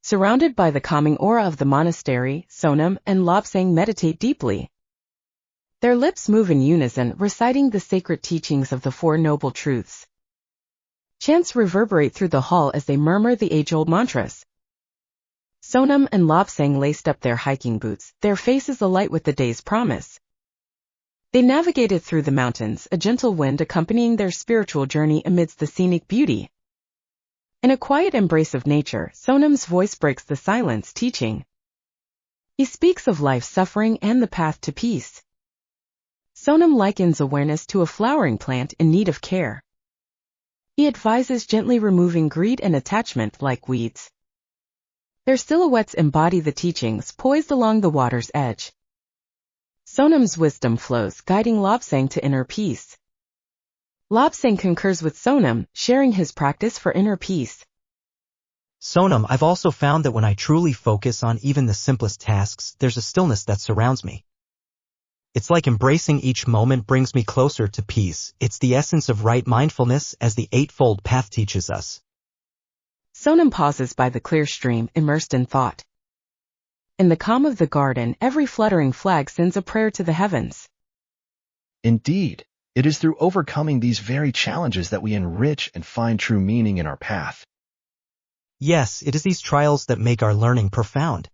Surrounded by the calming aura of the monastery, Sonam and Lobsang meditate deeply. Their lips move in unison, reciting the sacred teachings of the Four Noble Truths. Chants reverberate through the hall as they murmur the age-old mantras. Sonam and Lobsang laced up their hiking boots, their faces alight with the day's promise. They navigated through the mountains, a gentle wind accompanying their spiritual journey amidst the scenic beauty. In a quiet embrace of nature, Sonam's voice breaks the silence, teaching. He speaks of life, suffering, and the path to peace. Sonam likens awareness to a flowering plant in need of care. He advises gently removing greed and attachment like weeds. Their silhouettes embody the teachings, poised along the water's edge. Sonam's wisdom flows, guiding Lobsang to inner peace. Lobsang concurs with Sonam, sharing his practice for inner peace. Sonam, I've also found that when I truly focus on even the simplest tasks, there's a stillness that surrounds me. It's like embracing each moment brings me closer to peace. It's the essence of right mindfulness, as the Eightfold Path teaches us. Sonam pauses by the clear stream, immersed in thought. In the calm of the garden, every fluttering flag sends a prayer to the heavens. Indeed, it is through overcoming these very challenges that we enrich and find true meaning in our path. Yes, it is these trials that make our learning profound.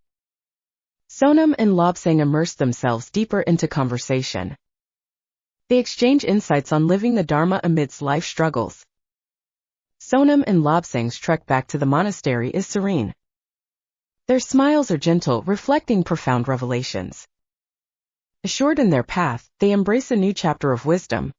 Sonam and Lobsang immerse themselves deeper into conversation. They exchange insights on living the Dharma amidst life struggles. Sonam and Lobsang's trek back to the monastery is serene. Their smiles are gentle, reflecting profound revelations. Assured in their path, they embrace a new chapter of wisdom.